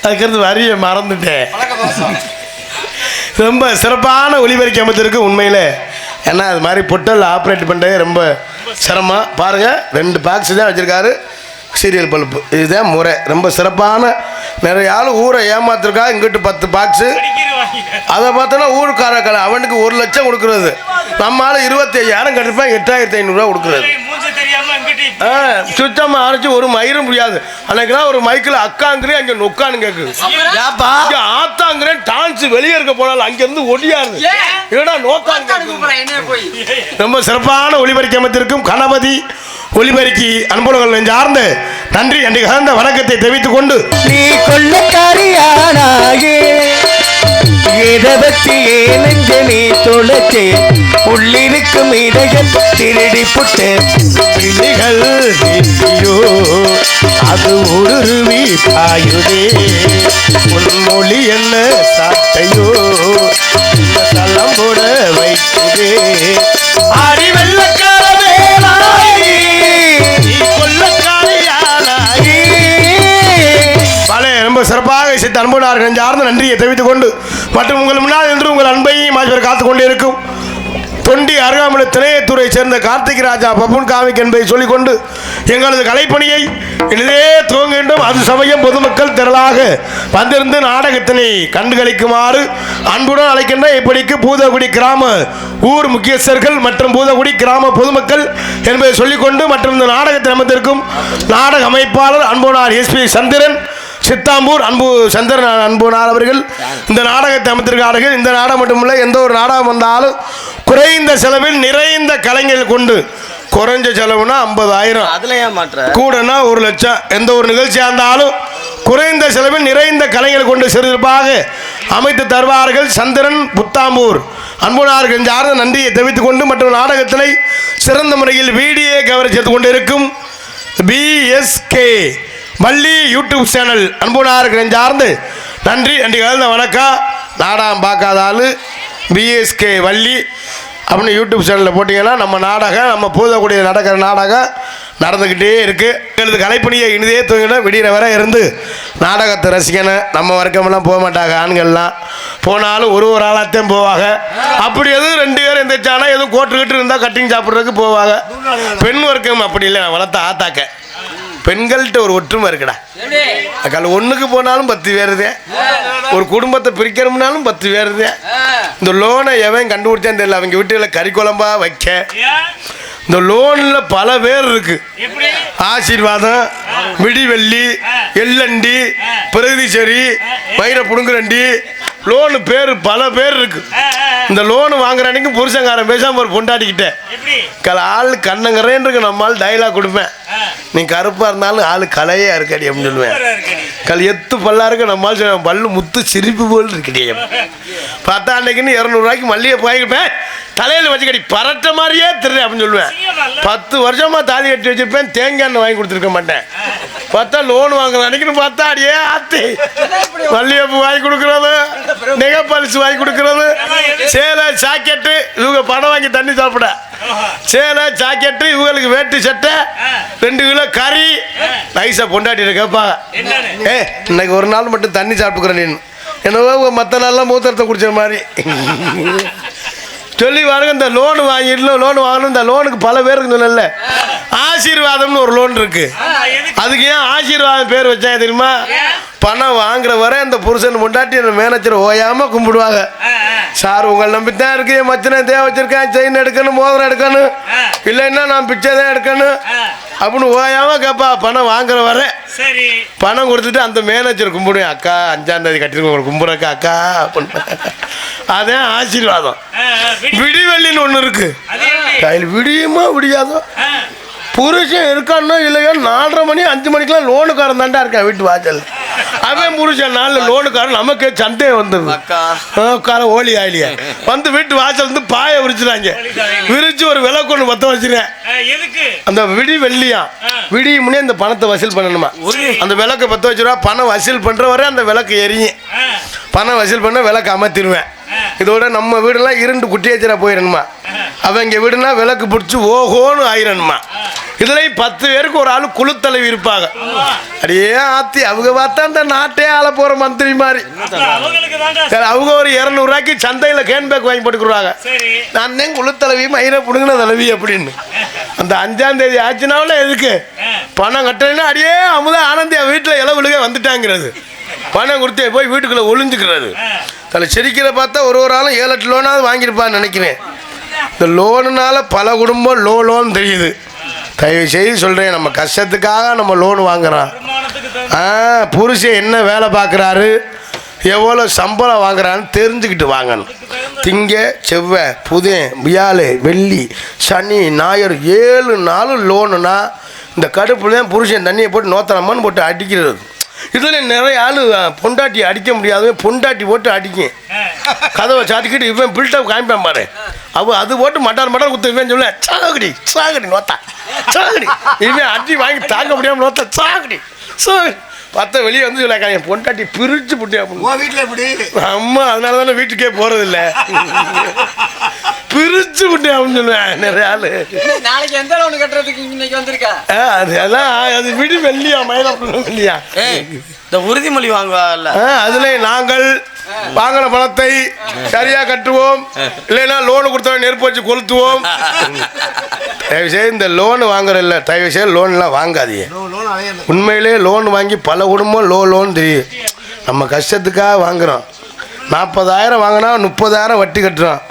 அதுக்கு வரிய மறந்துட்டேன் ரொம்ப சிறப்பான ஒளிபரிக்க அமைத்திருக்கு உண்மையில ஏன்னா அது மாதிரி பொட்டல் ஆப்ரேட் பண்ணுறது ரொம்ப சிரமம் பாருங்கள் 2 பாக்ஸ் தான் வச்சுருக்காரு சீரியல் பல்ப்பு இதுதான் முறை ரொம்ப சிறப்பான நிறைய ஆள் ஊரை ஏமாத்திருக்கா இங்கிட்டு 10 பாக்ஸு அதை பார்த்தோன்னா ஊருக்காரக்கான அவனுக்கு 1 லட்சம் கொடுக்குறது நம்ம ஆள் 25,000 கட்டிருப்பேன் 8,500 கொடுக்குறது சுத்தமாக அரைச்சி ஒரு மயிரும் முடியாது அன்னைக்குலாம் ஒரு மைக்கில் அக்காங்கிறேன் அங்கே நொக்கான்னு கேட்குது ஆத்தாங்கிறேன் டான்ஸ் வெளியே இருக்க போனாலும் அங்கேருந்து ஒடியாது ஏடா நோக்காங்க ரொம்ப சிறப்பான ஒளிபரிக்க அமைத்திருக்கும் கணபதி ஒளிபரிக்கி அன்புலகள் நெஞ்சார்ந்த நன்றி நன்றி கலந்த வணக்கத்தை தெரிவித்துக் கொண்டு நீ கொள்ளக்காரியானாயே ஏதவத்தியே நெஞ்ச நீ தொலைச்சே உள்ளிருக்கும் இதயம் திருடி புட்டு பிள்ளைகள் நீயோ அது உருவி பாயுதே உன்மொழி என்ன சாட்டையோ தளம் போட வைக்குதே அறிவெல்லக்கார வேளாய் கொள்ளக்காரியானாயே ரொம்ப சிறப்பாக இசைத்த அன்புனார்கள் சார்ந்த நன்றியை தெரிவித்துக் கொண்டு மற்றும் உங்கள் முன்னால் என்று உங்கள் அன்பையும் ஆகியோர் காத்துக்கொண்டே இருக்கும் தொண்டி அருகாமலை திணையத்துறை சேர்ந்த கார்த்திக் ராஜா பப்புன் காமிக் என்பதை சொல்லிக்கொண்டு எங்களது கலைப்பணியை இனிதே துவங்க வேண்டும் அது சமயம் பொதுமக்கள் திரளாக வந்திருந்து நாடகத்தினை கண்டுகளிக்குமாறு அன்புடன் அழைக்கின்ற இப்படிக்கு பூதகுடி கிராம ஊர் முக்கியஸ்தர்கள் மற்றும் பூதகுடி கிராம பொதுமக்கள் என்பதை சொல்லிக்கொண்டு மற்றும் இந்த நாடகத்தை அமைத்திருக்கும் நாடக அமைப்பாளர் அன்புனார் SP சந்திரன் சித்தாம்பூர் சந்திரன் அன்புனார் அவர்கள் இந்த நாடகத்தை அமைத்திருக்கிறார்கள். இந்த நாடகம் மட்டுமில்லை எந்த ஒரு நாடகம் வந்தாலும் குறைந்த செலவில் நிறைந்த கலைஞர்கள் கொண்டு குறைஞ்ச செலவுனா 50,000 அதுல ஏன் மாற்ற கூடனா 1 லட்சம் எந்த ஒரு நிகழ்ச்சியாக இருந்தாலும் குறைந்த செலவில் நிறைந்த கலைஞர்கள் கொண்டு சிறப்பாக அமைத்து தருவார்கள். சந்திரன் புத்தாம்பூர் அன்புனார்கள் சார்ந்த நன்றியை தெரிவித்துக் கொண்டு மற்றும் நாடகத்தினை சிறந்த முறையில் வீடியோ கவரேஜ் எடுத்து கொண்டு இருக்கும் BSK வள்ளி யூடியூப் சேனல் அன்புனார்கள் சார்ந்து நன்றி நன்றி கலந்த வணக்கம். நாடகம் பார்க்காத ஆள் BSK வள்ளி அப்படின்னு யூடியூப் சேனலில் போட்டிங்கன்னா நம்ம நாடகம் நம்ம பூதக்கூடிய நடக்கிற நாடகம் நடந்துக்கிட்டே இருக்குது. எங்களது கலைப்பணியை இனிதே தூங்கினா விடிகிற வரை இருந்து நாடகத்தை ரசிக்கணும். நம்ம வர்க்கமெல்லாம் போக மாட்டாங்க, ஆண்கள்லாம் போனாலும் ஒரு ஆளாகத்தையும் போவாங்க. அப்படி எதுவும் 2 பேர் எந்திரிச்சானா எதுவும் கோட்டுக்கிட்டு இருந்தால் கட்டிங் சாப்பிட்றதுக்கு போவாங்க. பெண் வர்க்கம் அப்படி இல்லை, வளர்த்த ஆத்தாக்க பெண்கள்கிட்ட ஒரு ஒற்றுமை இருக்குடா. அக்கால ஒன்றுக்கு போனாலும் 10 பேருதே, ஒரு குடும்பத்தை பிரிக்கிறோம்னாலும் 10 பேருதே. இந்த லோனை எவன் கண்டுபிடிச்சான்னு தெரியல, அவங்க வீட்டுல கறி குழம்பா வைக்க இந்த லோன்ல பல பேர் இருக்கு. ஆசீர்வாதம், விடிவெள்ளி, எல்லண்டி, பிரகதீஸ்வரி, மயிர புடுங்குரண்டி, லோனு பேர் பல பேர் இருக்கு. இந்த லோனு வாங்குற அன்னைக்கு புருஷங்காரன் பேசாம ஒரு பொண்டாட்டிக்கிட்டேன் ஆள் கண்ணங்கறேன்னு இருக்கு. நம்ம ஆள் டைலாக் கொடுப்பேன், நீ கருப்பா இருந்தாலும் ஆளு கலையா இருக்கடி அப்படின்னு சொல்லுவேன். எத்து பல்லா இருக்கு, நம்ம ஆள் பல்லு முத்து சிரிப்பு போல் இருக்கடி. பார்த்தா அன்னைக்குன்னு 200 ரூபாய்க்கு மல்லிகை போய்ப்பேன், தலையில் வச்சுக்கடி பரட்ட மாதிரியே திருறேன் அப்படின்னு சொல்லுவேன். 10 வருஷமா தாலி கட்டி வச்சிருப்பேன், தேங்காய் எண்ணெய் வாங்கி கொடுத்துருக்க மாட்டேன். பார்த்தா லோன் வாங்குற அன்னைக்குன்னு பார்த்தா அடியே ஆத்தி மல்லிகைப்பூ வாங்கி கொடுக்குறது, நெகப்பாலிசு வாங்கி கொடுக்குறது, சேலை ஜாக்கெட்டு, இவங்க பணம் வாங்கி தண்ணி சாப்பிட சேலை ஜாக்கெட்டு, இவங்களுக்கு வேட்டு சட்டை, 2 கிலோ கறி நைஸா பொண்டாட்டி கேட்பாங்க. இன்னைக்கு ஒரு நாள் மட்டும் தண்ணி சாப்பிட்டுக்கிறேன் நீ என்னவோ மற்ற நாள்லாம் மூத்திரத்தை குடிச்ச மாதிரி சொல்லி வாருங்க. இந்த லோன் வாங்கிடலாம், லோன் வாங்கணும். இந்த லோனுக்கு பல பேருக்கு சொல்லல, ஆசீர்வாதம்னு ஒரு லோன் இருக்கு. அதுக்கு ஏன் ஆசீர்வாதம் பேர் வச்சாங்க தெரியுமா? பணம் வாங்குற வரை அந்த புருஷன் பொண்டாட்டி அந்த மேனேஜர் ஓயாம கும்பிடுவாங்க. சார் உங்களை நம்பித்தான் இருக்கு, என் மச்சனை தேவை வச்சிருக்கேன், செயின் எடுக்கணும், மோதிரம் எடுக்கணும், இல்லைன்னா நான் பிச்சை தான் எடுக்கணும். அப்படின்னு ஓயாம கேப்பா. பணம் வாங்குற வர சரி பணம் கொடுத்துட்டு அந்த மேனேஜர் கும்பிடுவேன். அக்கா 5ஆம் தேதி கட்டிருக்கோம் கும்பிட்றக்கா அக்கா அப்படின்னு. அதான் ஆசீர்வாதம். விடிவெள்ளின்னு ஒண்ணு இருக்கு. கையில் விடியுமா விடியாதோ புருஷன் இருக்கானோ இல்லையோ 4:30 மணி 5 மணிக்கெல்லாம் லோனுக்காரன் தாண்டா இருக்கான் வீட்டு வாசல். அவன் புருஷன் 4 லோனுக்காரன் நமக்கு சந்தேகம் வந்துடுது. ஓலி ஆயிலியா வந்து வீட்டு வாசல் வந்து பாய விரிச்சுறாங்க. விரிச்சு ஒரு விளக்கு ஒன்று பத்த வச்சிருக்கேன். அந்த விடி வெள்ளியா விடிய முன்னே அந்த பணத்தை வசூல் பண்ணணுமா. அந்த விளக்கை பத்த வச்சிருவா. பணம் வசூல் பண்ற வரை அந்த விளக்கு எரியும். பணம் வசூல் பண்ண விளக்கு அமர்த்திடுவேன். இதோட நம்ம வீடெல்லாம் இருண்டு குட்டியாச்சரா போயிடணுமா. அவங்க வீடுனா விளக்கு பிடிச்சி ஓஹோன்னு ஆயிரணுமா. இதுல 10 பேருக்கு ஒரு ஆளு குழுத்தலைவி இருப்பாங்க. அடியே ஆத்தி அவங்க பார்த்தா அந்த நாட்டே ஆள போற மந்திரி மாதிரி. அவங்க ஒரு 200 ரூபாய்க்கு சந்தையில கேன் பேக் வாங்கி போட்டுக்குறாங்க. நான் தான் குழுத்தலைவி மயிரை புடுங்கின தலைவி அப்படின்னு. அந்த 5ஆம் தேதி ஆச்சுனாவில் எதுக்கு பணம் கட்டலைன்னா அடியே அமுதா ஆனந்தி வீட்டுல இளவுலுக வந்துட்டாங்கிறது. பணம் கொடுத்தே போய் வீட்டுக்குள்ள ஒளிஞ்சுக்கிறது. அதில் செடிக்கிற பார்த்தா ஒரு ஆளும் 7-8 லோனாவது வாங்கியிருப்பான்னு நினைக்கிறேன். இந்த லோனுனால பல குடும்பம் லோன் தெரியுது. தயவு செய்து சொல்கிறேன், நம்ம கஷ்டத்துக்காக நம்ம லோன் வாங்குறோம். புருஷன் என்ன வேலை பார்க்குறாரு எவ்வளோ சம்பளம் வாங்குறான்னு தெரிஞ்சுக்கிட்டு வாங்கணும். திங்க செவ்வாய் புதன் வியாழ வெள்ளி சனி ஞாயிறு 7 நாள் லோனுனா இந்த கடுப்புல தான் புருஷன் தண்ணியை போட்டு நோத்தனமான்னு போட்டு அடிக்கிறது. இதில் நிறைய ஆள் பொண்டாட்டி அடிக்க முடியாது. பொண்டாட்டி போட்டு அடிக்கும். கதவை சாட்டிக்கிட்டு இவன் பில்டப் காமிப்பான் பாரு. அது போட்டு மட்டார் குத்து இவன் சொல்ல சாகடி நோத்தா சாகடி. இவன் அடி வாங்கி தாங்க முடியாமல் நோத்தா சாகடி சாகடி பார்த்தா வெளியே வந்து சொல்ல என் பொண்டாட்டி பிரிச்சு புட்டியா வீட்டில் எப்படி அம்மா அதனால தானே வீட்டுக்கே போறது இல்லை. பிரிச்சு விட்டு அப்படின்னு சொல்லுவேன் நிறைய ஆளு. நாளைக்கு எந்த லோன் கட்டுறதுக்கு இன்னைக்கு வந்திருக்கா அது விடி வெள்ளியா மயிலாப்பூர் வெள்ளியா இந்த உறுதிமொழி வாங்குவாங்கல்ல. அதுல நாங்கள் வாங்கின பணத்தை சரியா கட்டுவோம். இல்லைன்னா லோனு கொடுத்தவங்க நெருப்பு வச்சு கொளுத்துவோம். தயவுசெய்து இந்த லோனு வாங்குற இல்லை தயவுசெய்து லோன்லாம் வாங்காதீங்க. உண்மையிலே லோன் வாங்கி பல குடும்பம் லோன் தெரியும். நம்ம கஷ்டத்துக்காக வாங்குறோம். 40,000 வாங்கினா 30,000 வட்டி கட்டுறோம்.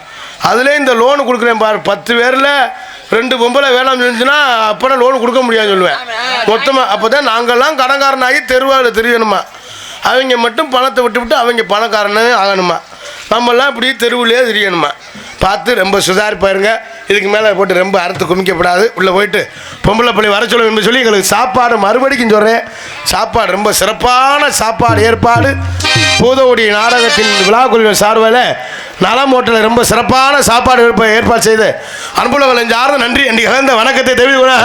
அதுலேயே இந்த லோனு கொடுக்குறேன் பாரு 10 பேரில் 2 பொம்பளை வேணாம்னு சொல்லிச்சுன்னா அப்போனா லோன் கொடுக்க முடியாதுன்னு சொல்லுவேன் மொத்தமாக. அப்போ தான் நாங்கள்லாம் கடன்காரனாகி தெருவாவில் தெரியணுமா. அவங்க மட்டும் பணத்தை விட்டு அவங்க பணக்காரனே ஆகணுமா. நம்மெல்லாம் இப்படி தெருவிலே தெரியணுமா. பார்த்து ரொம்ப சுதாரிப்பாருங்க. இதுக்கு மேலே போட்டு ரொம்ப அறுத்து குமிக்கப்படாது. உள்ளே போயிட்டு பொம்பளை பள்ளி வர சொல்லும் என்று சொல்லி எங்களுக்கு சாப்பாடு மறுபடிக்கும் சொல்கிறேன். சாப்பாடு ரொம்ப சிறப்பான சாப்பாடு ஏற்பாடு பூதோடி நாடகத்தின் விழா குழுவின் சார்பில் நலம் ஹோட்டலில் ரொம்ப சிறப்பான சாப்பாடு ஏற்பாடு செய்து அன்புள்ள நெஞ்சார்ந்த நன்றி என்று கலந்த வணக்கத்தை தெரிவித்து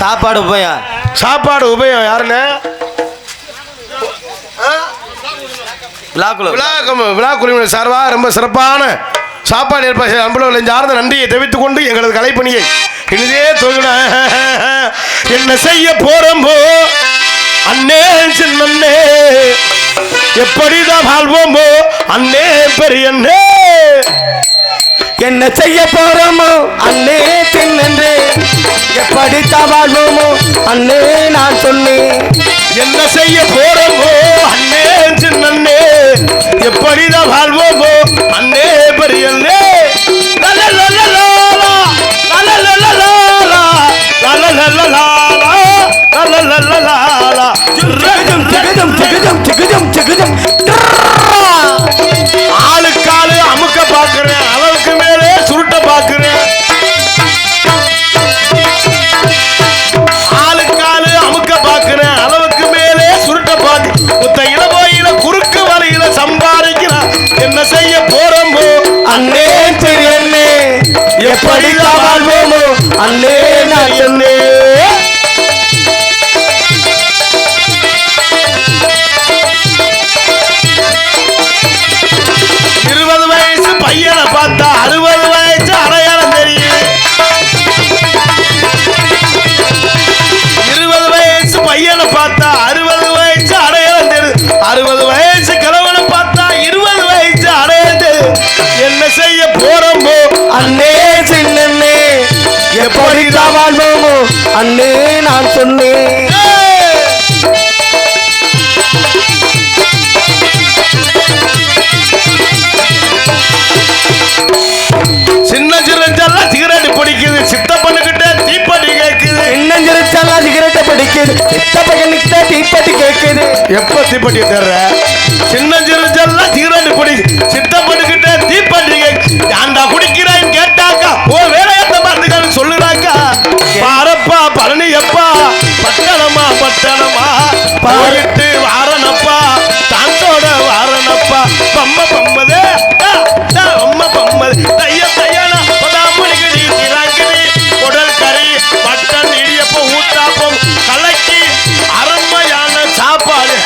சாப்பாடு உபயம் யாருன்னு விழா குழுவினர் சார்பாக ரொம்ப சிறப்பான சாப்பாடு ஏற்பாடு செய்த அன்புள்ள நெஞ்சார்ந்த நன்றியை தெரிவித்துக் கொண்டு எங்களது கலைப்பணியை இனிதே தொழில் என்ன செய்ய போறோம்போ அண்ணே சின்னே எப்படிதான் வாழ்வோமோ அண்ணே பெரியண்ணே என்ன செய்ய போறோமோ அண்ணே பின்னென்று எப்படித்தான் வாழ்வோமோ அண்ணே நான் சொன்னேன். என்ன செய்ய போறோமோ அண்ணே சின்னே எப்படிதான் வாழ்வோமோ அண்ணே பெரியண்ணே ஆளுக்காளு அமுக்க பாக்குறேன் அளவுக்கு மேலே சுருட்ட பாக்குறேன். ஆளுக்காளு அமுக்க பாக்குறேன் அளவுக்கு மேலே சுருட்ட பாக்கு முத்தையில போயில குறுக்கு வரையில சம்பாதிக்கிறான். என்ன செய்ய போறோமோ அண்ணே பெரியண்ணே எப்படித்தான் வாழ்வோமோ அண்ணே நான் சொன்னேன். 20 வயசு பையனை பார்த்தா 60 வயசு அடையாளம் தெரியும். 20 வயசு பையனை பார்த்தா 60 வயசு அடையாளம் தெரியும். 60 வயசு கிழவனை பார்த்தா 20 வயசு அடையாளம் தெரியும். என்ன செய்ய போறோமோ அண்ணே சின்னே எப்படித்தான் வாழ்வோமோ அண்ணே நான் சொன்னேன். சின்ன சின்ன சிகரெட் பிடிக்குது. சித்தப்பண்ணுகிட்ட தீப்பட்டி கேட்குது. என்ன வயசாலாம் சிகரெட்டை பிடிக்குது சித்த பையனுக்கு தான் தீப்பெட்டி கேட்குது. எப்ப தீப்பெட்டி தர்ற சின்ன சிறுச்செல்லாம் சிகரெட் குடி சித்தப்பட்டுக்கிட்ட தீப்பெட்டி ஏன்டா குடிக்கிறான்னு கேட்டாக்கா ஓ வேலையத்த பார்த்துக்கான்னு சொல்லுறாக்கா பாரப்பா பழனி எப்பா பட்டணமா போயிட்டு வாரணப்பா தாத்தோட வாரணப்பா பம்ம பம்மதே அம்மா பம்மது தைய தையனா பதாமணிக்கடி திராக்கடி உடல் கறி மட்டன் இடியப்பம் ஊத்தாப்பம் கலக்கி அரண்மையான சாப்பாடு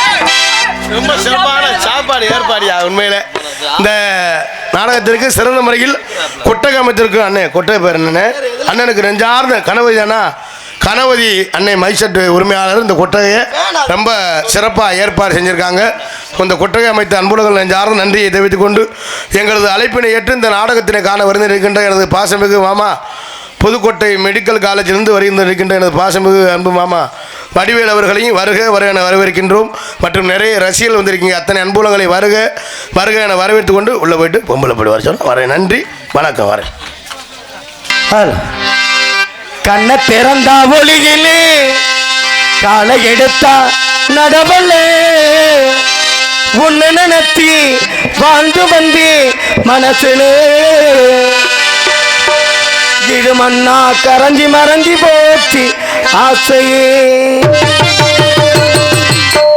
ரொம்ப சிறப்பான சாப்பாடு ஏற்பாடியா உண்மையில இந்த நாடகத்திற்கு சிறந்த முறையில் கொட்டகை அமைத்திருக்கு அண்ணன் கொட்டகை பேர் என்னன்னு அண்ணனுக்கு நெஞ்சார்ந்த கணவதி அண்ணா கணவதி அன்னை மைசெட் உரிமையாளர் இந்த கொட்டகையை ரொம்ப சிறப்பாக ஏற்பாடு செஞ்சுருக்காங்க. இந்த கொட்டகை அமைத்த அன்புலங்கள் நெஞ்சார்ந்த நன்றியை தெரிவித்துக் கொண்டு எங்களது அழைப்பினை ஏற்று இந்த நாடகத்தினை காண வருந்திருக்கின்ற எனது பாசமிகு மாமா புதுக்கோட்டை மெடிக்கல் காலேஜிலிருந்து வருகின்ற எனது பாசமிகு அன்பு மாமா வடிவேல் அவர்களையும் வருக என வரவேற்கின்றோம். மற்றும் நிறைய ரசிகர்கள் வந்திருக்கீங்க. அத்தனை அன்புலங்களை வருக என வரவேற்று கொண்டு உள்ளே போயிட்டு பொம்பளை போய் வர சொல்ல வரேன். நன்றி வணக்கம். வரேன். கண்ண திறந்தா ஒளியிலே காலை எடுத்தா நடவலே உன்னை நினைத்தி வாழ்ந்து வந்தே மனசிலே இது மண்ணா கரஞ்சி மறஞ்சி போச்சு ஆசையே.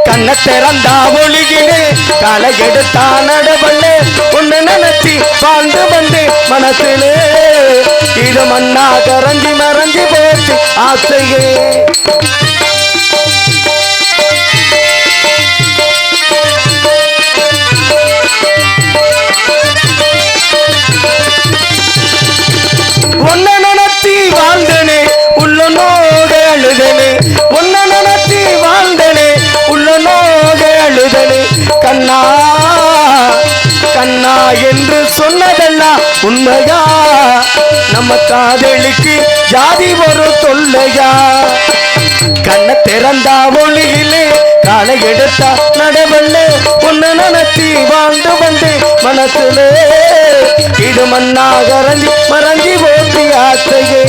கண்ண திறந்தா ஒளியிலே காலை எடுத்தா நடவலே உன்னை நினைத்தி வாழ்ந்து வந்தே மனசிலே இது மண்ணா கரஞ்சி மறஞ்சி போச்சு ஆசையே. ஒன்ன நினைத்தி வாழ்ந்தனே உள்ளனோட அழுதனே ஒன்ன நினைத்தி வாழ்ந்தனே உள்ளனோட அழுதனே கண்ணா கண்ணா என்று சொன்னதெல்லாம் உண்மையா நம்ம காதலிக்கு ஜாதி ஒரு தொல்லையா. கண்ண திறந்தா ஒளியிலே காலை எடுத்தா நடவல்ல உன்னை நினைத்தி வாழ்ந்து வந்து மனசுலே இது மண்ணா கரஞ்சி மறஞ்சி போட்டி ஆசையே.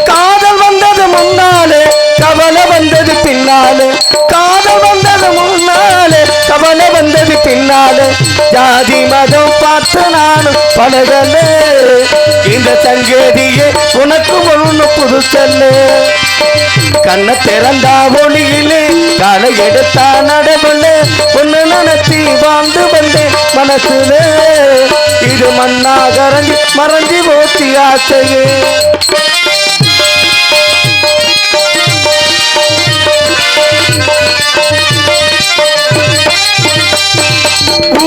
காதல் வந்தது முன்னாலே கவலை வந்தது பின்னாலே காதல் வந்தது முன்னாலே கவலை வந்தது பின்னாலே ஜாதி மதம் பார்த்து நானும் பழகல இந்த சங்கேதியே உனக்கு ஒண்ணு புதுசல்ல. கண்ண திறந்தா ஒளியிலே காலை எடுத்தா நடவல்ல ஒன்னு நினைத்தி வாழ்ந்து வந்தே மனசுல இது மண்ணா கரஞ்சி மறஞ்சி போத்தி ஆசையே.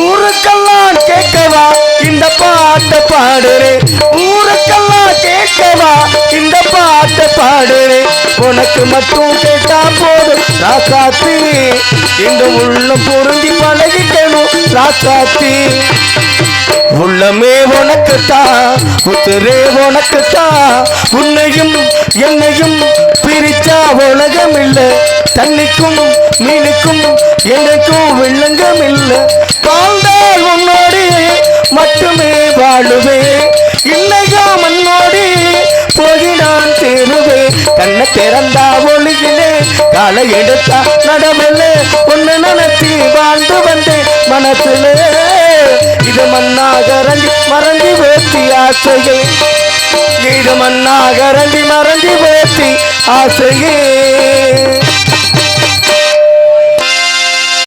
ஊருக்கெல்லாம் கேட்கவா இந்த பாட்டை பாடுறேன் ஊருக்கெல்லாம் கேட்கவா இந்த பாட்டை பாடுறேன் உனக்கு மட்டும் கேட்டா போதும் ராசாத்தி இந்த உள்ளம் பொருந்தி பழகிக்கணும் ராசாத்தி. உள்ளமே உனக்குத்தான் உசுரே உனக்குத்தான் உன்னையும் என்னையும் பிரிச்சா உலகம் இல்லை தண்ணிக்கும் மீனுக்கும் எனக்கும் வில்லங்கம் இல்லை வாழ்ந்தால் உன்னோடு மட்டுமே வாழுவே இல்லையா மண்ணோடு போய் நான் தேருவே. கண்ண திறந்தா ஒளியிலே காலை எடுத்தா நடமல்ல உன்னை நினைத்தி வாழ்ந்து வந்தே மனசுல இது மண்ணா கரஞ்சி மறஞ்சி போத்தி ஆசையே. இது மண்ணா கரஞ்சி மறஞ்சி போத்தி ஆசையே.